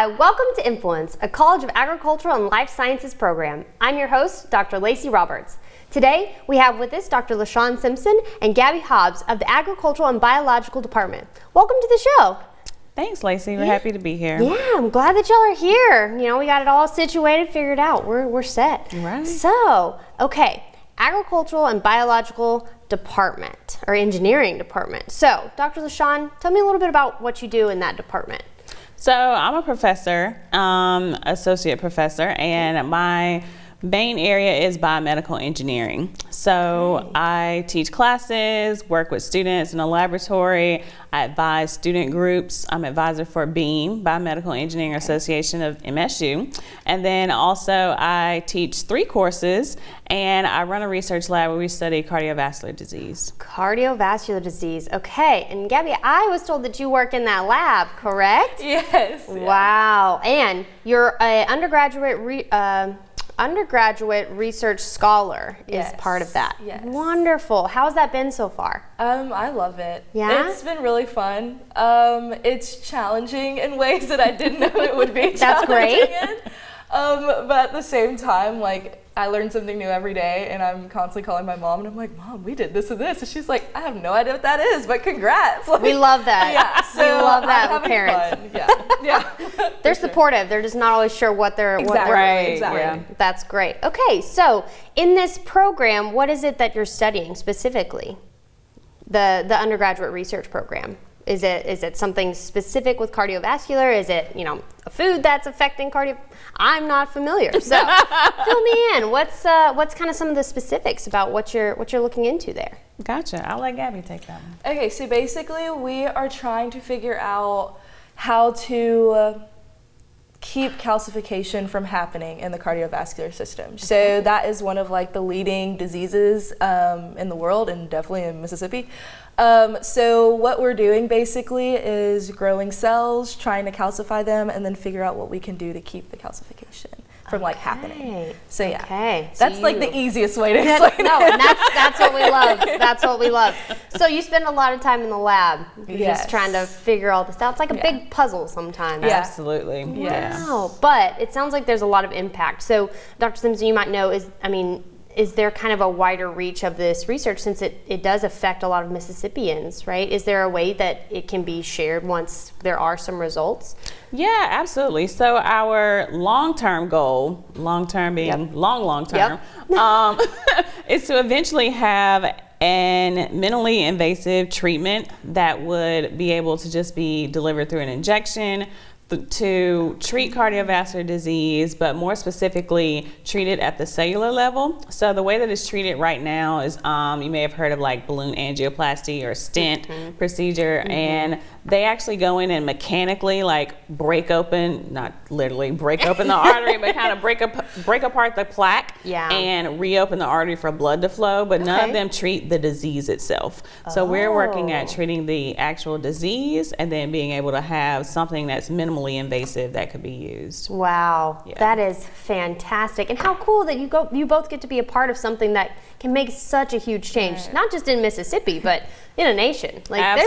Hi, welcome to Influence, a College of Agricultural and Life Sciences program. I'm your host, Dr. Lacey Roberts. Today, we have with us Dr. LaShawn Simpson and Gabby Hobbs of the Agricultural and Biological Department. Welcome to the show. Thanks, Lacey. We're happy to be here. Yeah, I'm glad that y'all are here. You know, we got it all situated, figured out. We're set. Right. So, okay, Agricultural and Biological Department, or Engineering Department. So, Dr. LaShawn, tell me a little bit about what you do in that department. So I'm a professor, associate professor, and my main area is biomedical engineering. So I teach classes, work with students in a laboratory. I advise student groups. I'm advisor for BEAM, Biomedical Engineering Association of MSU. And then also I teach 3 courses, and I run a research lab where we study cardiovascular disease. Cardiovascular disease. Okay. And Gabby, I was told that you work in that lab, correct? Yes. Wow. And you're an undergraduate research scholar is part of that. Yes. Wonderful. How's that been so far? I love it. Yeah? It's been really fun. It's challenging in ways that I didn't know it would be. That's great. But at the same time, like, I learn something new every day, and I'm constantly calling my mom, and I'm like, Mom, we did this and this. And she's like, I have no idea what that is, but congrats. Like, We love that. Yeah, so we love that I'm with having parents. fun. Yeah. They're supportive. They're just not always sure what they're Exactly. Yeah. That's great. Okay, so in this program, what is it that you're studying specifically? The undergraduate research program. Is it something specific with cardiovascular? Is it, you know, a food that's affecting cardio? I'm not familiar, so fill me in. What's kind of some of the specifics about what you're looking into there? Gotcha. I'll let Gabby take that one. Okay, so basically we are trying to figure out how to keep calcification from happening in the cardiovascular system. So that is one of like the leading diseases in the world, and definitely in Mississippi. So what we're doing basically is growing cells, trying to calcify them, and then figure out what we can do to keep the calcification from like happening. So yeah, that's like the easiest way to explain it. No, and that's what we love. That's what we love. So you spend a lot of time in the lab, just trying to figure all this out. It's like a big puzzle sometimes. Yeah. Absolutely. Wow. But it sounds like there's a lot of impact. So Dr. Simpson, you might know, is there kind of a wider reach of this research, since it does affect a lot of Mississippians, right? Is there a way that it can be shared once there are some results? Yeah, absolutely. So our long-term goal, long-term being long-term, is to eventually have an minimally invasive treatment that would be able to just be delivered through an injection to treat cardiovascular disease, but more specifically treat it at the cellular level. So the way that it's treated right now is, you may have heard of like balloon angioplasty or stent procedure, and they actually go in and mechanically like break open, not literally break open the artery, but kind of break apart the plaque and reopen the artery for blood to flow, but none of them treat the disease itself. So we're working at treating the actual disease and then being able to have something that's minimally invasive that could be used. Wow, that is fantastic. And how cool that you both get to be a part of something that can make such a huge change, not just in Mississippi, but in a nation. Like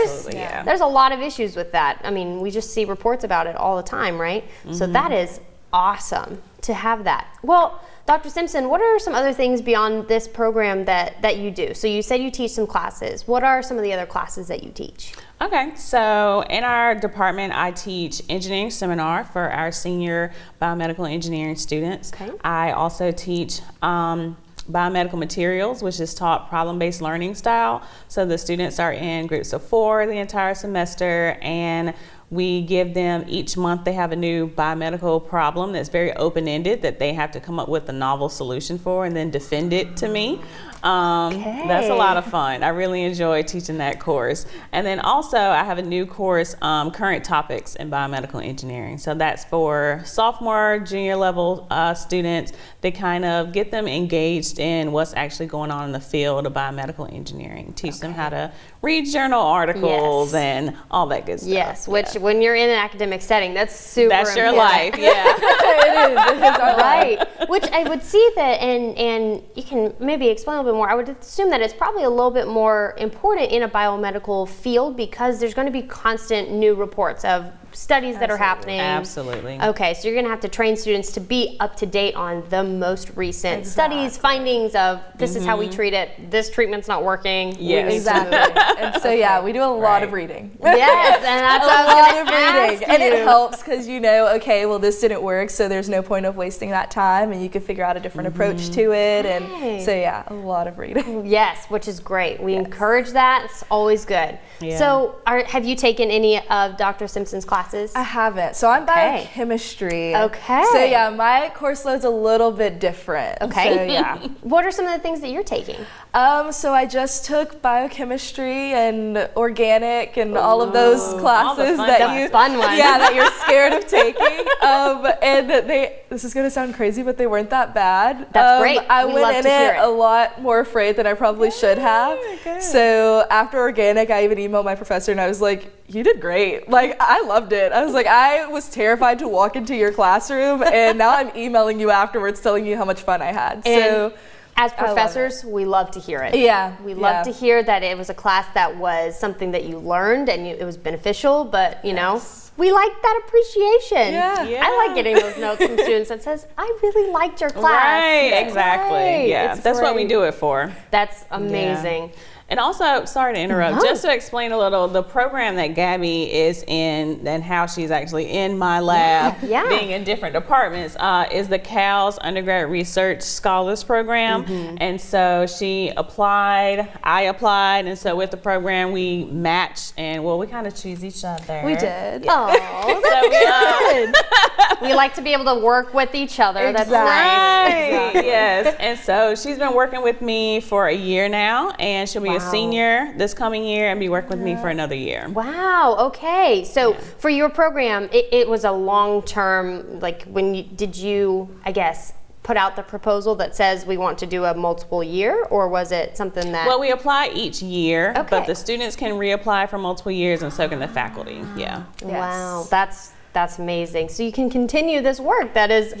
there's a lot of issues with that. I mean, we just see reports about it all the time, right? So that is awesome to have that. Well, Dr. Simpson, what are some other things beyond this program that you do? So you said you teach some classes. What are some of the other classes that you teach? Okay, so in our department, I teach engineering seminar for our senior biomedical engineering students. Okay. I also teach biomedical materials, which is taught problem-based learning style. So the students are in groups of 4 the entire semester, and we give them, each month they have a new biomedical problem that's very open-ended that they have to come up with a novel solution for and then defend it to me. That's a lot of fun. I really enjoy teaching that course. And then also I have a new course, current topics in biomedical engineering. So that's for sophomore, junior level students to kind of get them engaged in what's actually going on in the field of biomedical engineering. Teach them how to read journal articles and all that good stuff. Yes, which when you're in an academic setting, that's super That's your important. life, yeah. It is our life. Right, which I would see that, and you can maybe explain a little bit more. I would assume that it's probably a little bit more important in a biomedical field because there's going to be constant new reports of studies that are happening. Absolutely. Okay, so you're going to have to train students to be up to date on the most recent studies, findings of this is how we treat it, this treatment's not working. Yes. Exactly. And so, yeah, we do a lot of reading. Yes, and that's a lot of reading. And it helps because you know, okay, well, this didn't work, so there's no point of wasting that time, and you can figure out a different approach to it. And so, yeah, a lot of reading. Yes, which is great. We encourage that. It's always good. Yeah. So have you taken any of Dr. Simpson's classes? I haven't. So I'm biochemistry. Okay. So yeah, my course load's a little bit different. Okay. So yeah. What are some of the things that you're taking? So I just took biochemistry and organic and all of those classes that you're scared of taking. And this is gonna sound crazy, but they weren't that bad. That's great. I went in it a lot more afraid than I probably should have. Good. So after organic, I even emailed my professor and I was like, "You did great. Like, I loved it." I was like, "I was terrified to walk into your classroom, and now I'm emailing you afterwards, telling you how much fun I had." And so as professors, we love to hear it. Yeah. We love to hear that it was a class that was something that you learned and it was beneficial, but you know, we like that appreciation. Yeah. I like getting those notes from students that says, "I really liked your class." Right, exactly. Right. Yeah, that's what we do it for. That's amazing. Yeah. And also, sorry to interrupt, just to explain a little, the program that Gabby is in and how she's actually in my lab, being in different departments, is the CALS Undergrad Research Scholars Program. And so she applied, I applied, and so with the program we matched, and well, we kind of choose each other. We did. Oh, that's good. We like to be able to work with each other. That's nice. Exactly. Yes. And so she's been working with me for a year now, and she'll be a senior this coming year and be working with me for another year. Wow. Okay. So for your program, it was a long-term, like did you, I guess, put out the proposal that says we want to do a multiple year, or was it something that? Well, we apply each year, but the students can reapply for multiple years, and so can the faculty. Yeah. Wow. That's amazing. So you can continue this work that is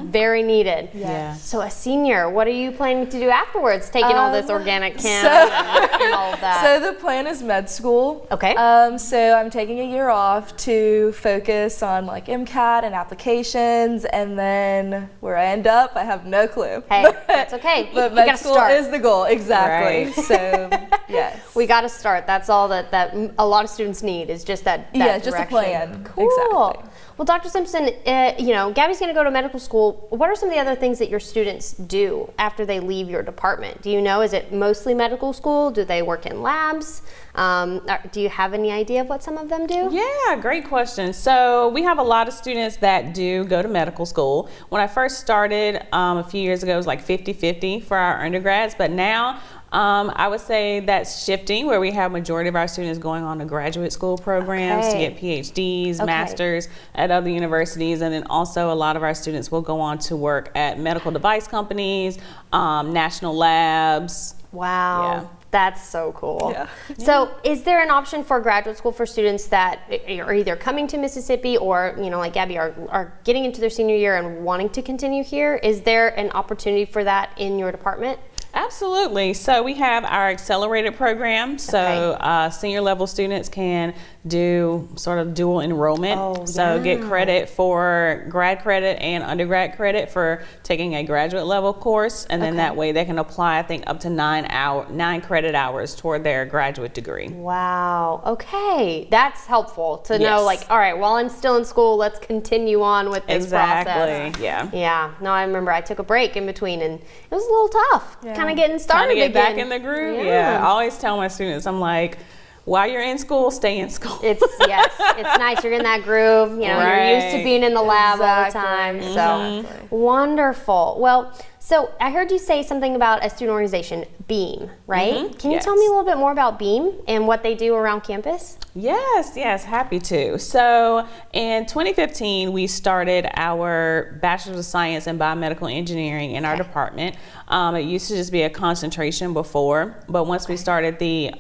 very needed. Yeah. So a senior, what are you planning to do afterwards? Taking all this organic chem and all of that. So the plan is med school. Okay. So I'm taking a year off to focus on like MCAT and applications, and then where I end up, I have no clue. Hey, that's okay. But med school is the goal. Exactly. Right. So yes. We got to start. That's all that a lot of students need is just that just direction. a plan. Cool. Exactly. Well, Dr. Simpson, Gabby's going to go to medical school. What are some of the other things that your students do after they leave your department? Do you know, is it mostly medical school? Do they work in labs? Do you have any idea of what some of them do? Yeah, great question. So we have a lot of students that do go to medical school. When I first started a few years ago, it was like 50-50 for our undergrads, but now I would say that's shifting, where we have majority of our students going on to graduate school programs to get PhDs, masters at other universities, and then also a lot of our students will go on to work at medical device companies, national labs. Wow. Yeah. That's so cool. Yeah. So is there an option for graduate school for students that are either coming to Mississippi or, like Gabby, are getting into their senior year and wanting to continue here? Is there an opportunity for that in your department? Absolutely. So we have our accelerated program. So senior level students can do sort of dual enrollment. Get credit for grad credit and undergrad credit for taking a graduate level course. And then that way they can apply, I think, up to 9 credit hours toward their graduate degree. Wow. Okay. That's helpful to know, like, all right, while I'm still in school, let's continue on with this process. Yeah. Yeah. No, I remember I took a break in between and it was a little tough. Kind of getting started again. back in the groove. Yeah. I always tell my students, I'm like, while you're in school, stay in school. It's nice. You're in that groove. You're used to being in the lab all the time. So wonderful. Well, so I heard you say something about a student organization, BEAM, right? Can you tell me a little bit more about BEAM and what they do around campus? Yes, happy to. So in 2015, we started our Bachelor's of Science in Biomedical Engineering in our department. It used to just be a concentration before, but once we started the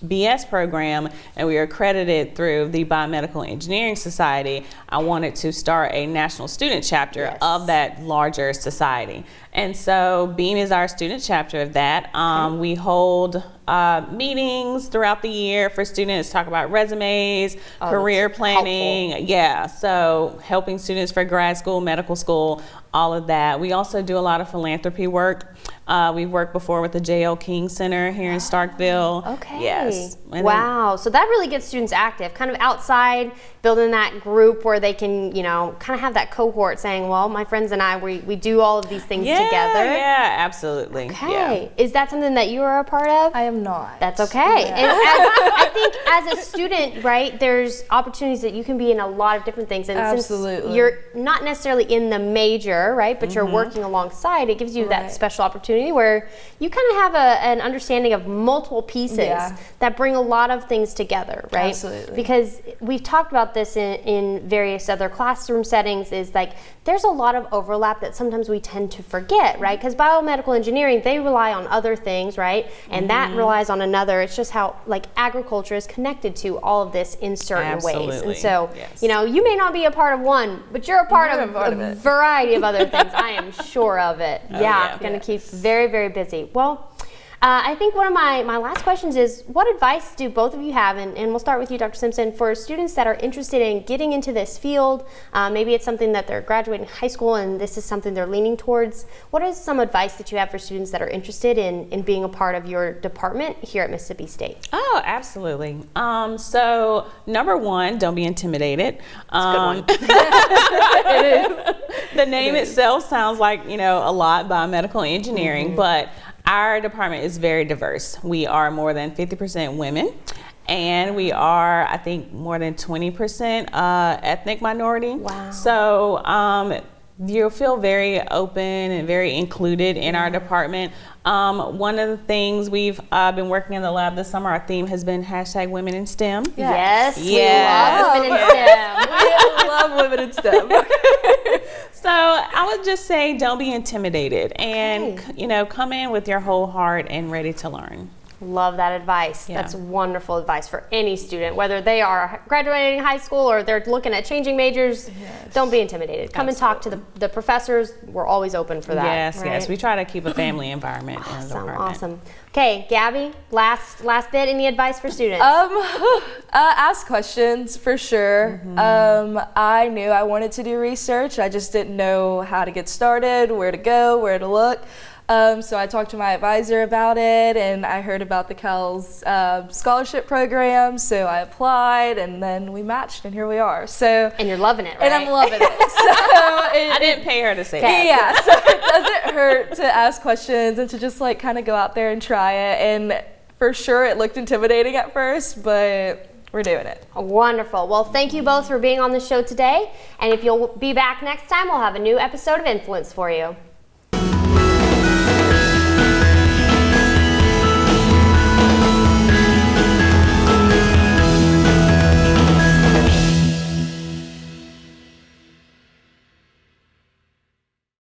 BS program and we are accredited through the Biomedical Engineering Society, I wanted to start a national student chapter of that larger society. And so Beam is our student chapter of that. We hold meetings throughout the year for students, talk about resumes, career planning. Helpful. Yeah, so helping students for grad school, medical school, all of that. We also do a lot of philanthropy work. We've worked before with the J.L. King Center here in Starkville. Okay. Yes. And wow. So that really gets students active, kind of outside, building that group where they can, you know, kind of have that cohort saying, well, my friends and I, we do all of these things together. Yeah, absolutely. Okay. Yeah. Is that something that you are a part of? I am not. That's okay. Yeah. And I think as a student, right, there's opportunities that you can be in a lot of different things. And Absolutely. since you're not necessarily in the major, right, but you're working alongside, it gives you that special opportunity where you kind of have an understanding of multiple pieces that bring a lot of things together, right? Absolutely. Because we've talked about this in various other classroom settings, is like there's a lot of overlap that sometimes we tend to forget, right? Because biomedical engineering, they rely on other things, right? And that relies on another. It's just how like agriculture is connected to all of this in certain ways. And so, you know, you may not be a part of one, but you're a part of a variety of other things. I am sure of it. Going to keep very, very busy. Well, I think one of my last questions is, what advice do both of you have, and we'll start with you, Dr. Simpson, for students that are interested in getting into this field? Maybe it's something that they're graduating high school and this is something they're leaning towards. What is some advice that you have for students that are interested in being a part of your department here at Mississippi State? Oh, absolutely. So number one, don't be intimidated. That's a good one. It is. The name itself sounds like, you know, a lot, biomedical engineering, but our department is very diverse. We are more than 50% women, and we are, I think, more than 20% ethnic minority. Wow. So you'll feel very open and very included in our department. One of the things we've been working in the lab this summer, our theme has been #Women in STEM. Yes, we love women in STEM. We love women in STEM. So I would just say, don't be intimidated, and you know, come in with your whole heart and ready to learn. Love that advice. That's wonderful advice for any student, whether they are graduating high school or they're looking at changing majors. Don't be intimidated. Come and talk to the professors. We're always open for that. Yes, right? yes. We try to keep a family environment in the department. Awesome. Okay, Gabby, last bit, any advice for students? Ask questions for sure. I knew I wanted to do research. I just didn't know how to get started, where to go, where to look. So I talked to my advisor about it, and I heard about the Cal's scholarship program, so I applied, and then we matched, and here we are. So and you're loving it, right? And I'm loving it. So I didn't pay her to say that. Yeah, so it doesn't hurt to ask questions and to just like kind of go out there and try it. And for sure, it looked intimidating at first, but we're doing it. Wonderful. Well, thank you both for being on the show today. And if you'll be back next time, we'll have a new episode of Influence for you.